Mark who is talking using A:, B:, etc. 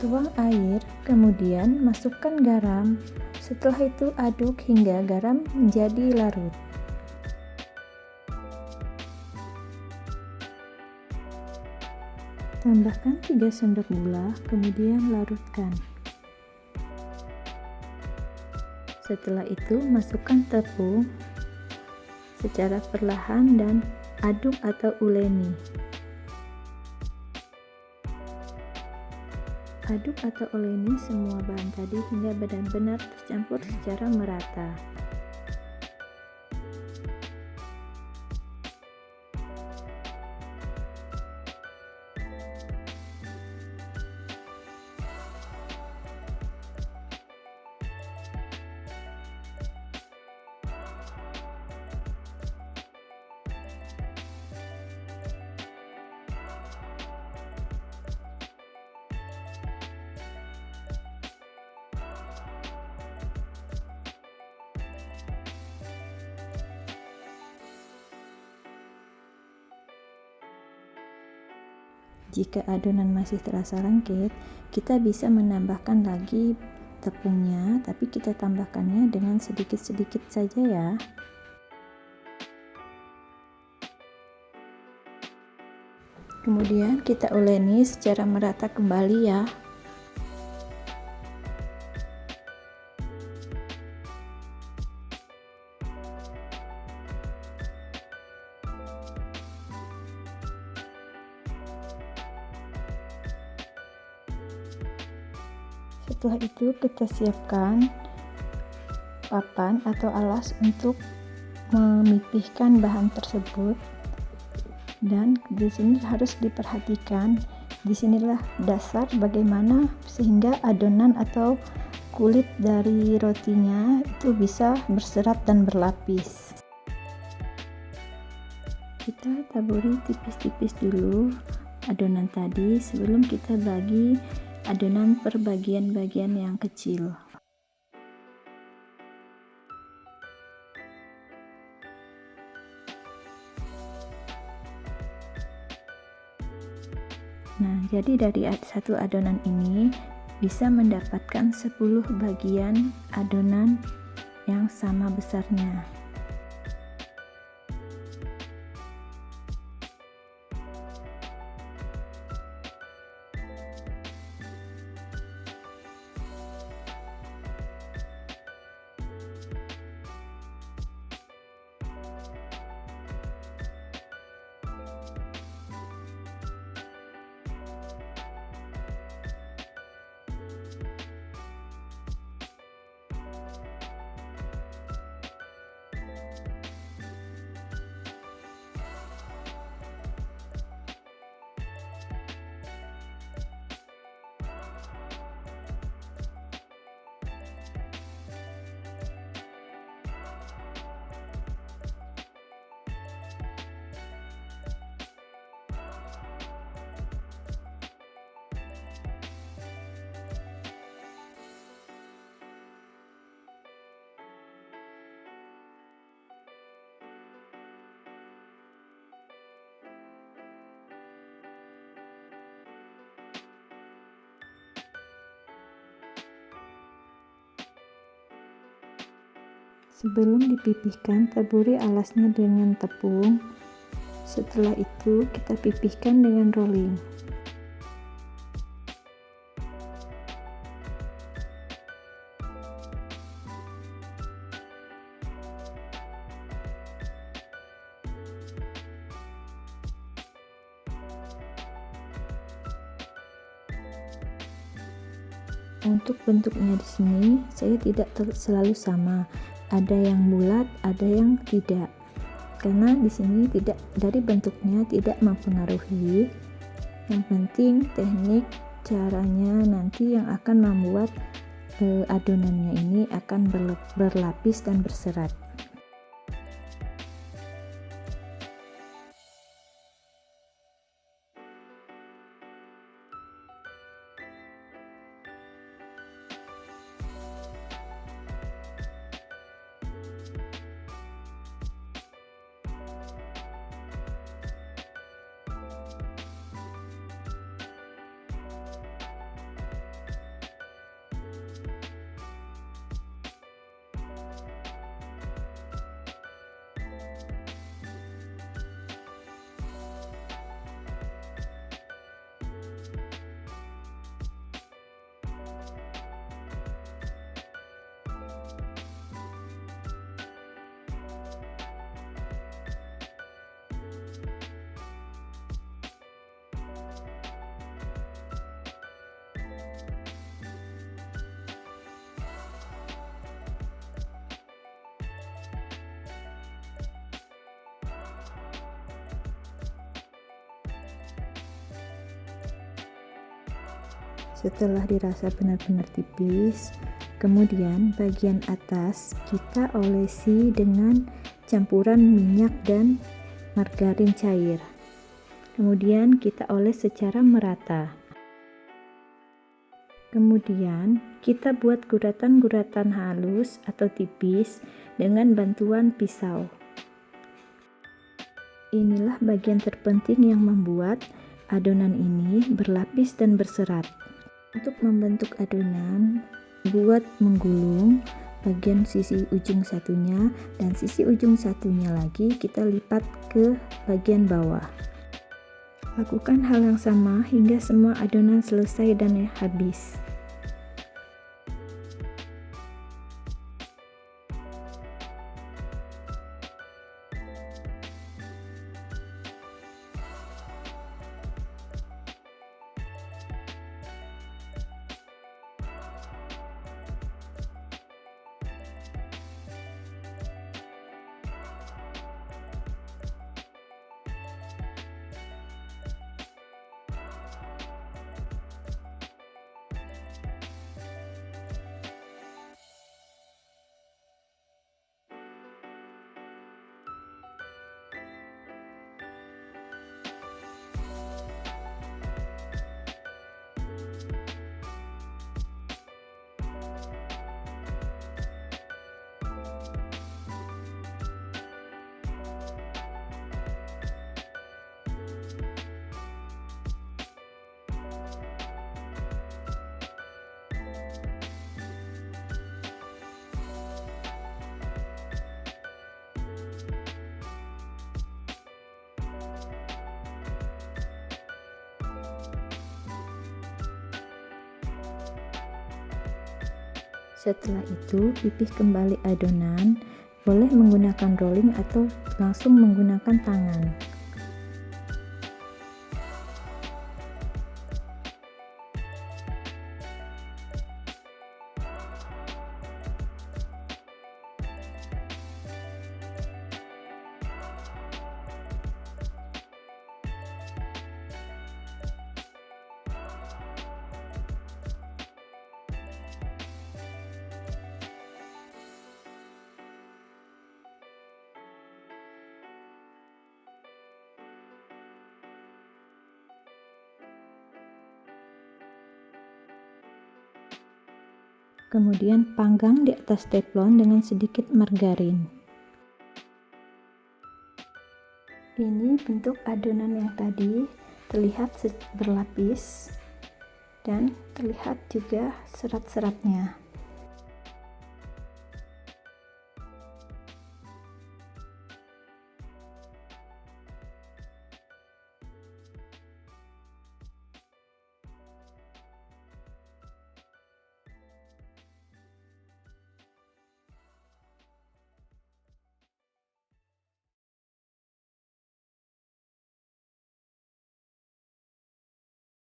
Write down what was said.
A: Tuang air, kemudian masukkan garam. Setelah itu aduk hingga garam menjadi larut. Tambahkan 3 sendok gula, kemudian larutkan. Setelah itu masukkan tepung secara perlahan dan aduk atau uleni. Aduk atau uleni semua bahan tadi hingga benar-benar tercampur secara merata. Jika adonan masih terasa lengket, kita bisa menambahkan lagi tepungnya, tapi kita tambahkannya dengan sedikit-sedikit saja ya. Kemudian kita uleni secara merata kembali ya. Setelah itu kita siapkan papan atau alas untuk memipihkan bahan tersebut. Dan di sini harus diperhatikan, disinilah dasar bagaimana sehingga adonan atau kulit dari rotinya itu bisa berserat dan berlapis. Kita taburi tipis-tipis dulu adonan tadi sebelum kita bagi adonan per bagian-bagian yang kecil. Nah, jadi dari satu adonan ini bisa mendapatkan 10 bagian adonan yang sama besarnya. Sebelum dipipihkan, taburi alasnya dengan tepung. Setelah itu, kita pipihkan dengan rolling. Untuk bentuknya di sini, saya tidak selalu sama. Ada yang bulat, ada yang tidak. Karena di sini tidak dari bentuknya tidak mempengaruhi. Yang penting teknik caranya nanti yang akan membuat adonannya ini akan berlapis dan berserat. Setelah dirasa benar-benar tipis, kemudian bagian atas kita olesi dengan campuran minyak dan margarin cair. Kemudian kita oles secara merata. Kemudian kita buat guratan-guratan halus atau tipis dengan bantuan pisau. Inilah bagian terpenting yang membuat adonan ini berlapis dan berserat. Untuk membentuk adonan, buat menggulung bagian sisi ujung satunya dan sisi ujung satunya lagi kita lipat ke bagian bawah. Lakukan hal yang sama hingga semua adonan selesai dan habis. Setelah itu, pipih kembali adonan, boleh menggunakan rolling atau langsung menggunakan tangan. Kemudian panggang di atas teflon dengan sedikit margarin. Ini bentuk adonan yang tadi terlihat berlapis dan terlihat juga serat-seratnya.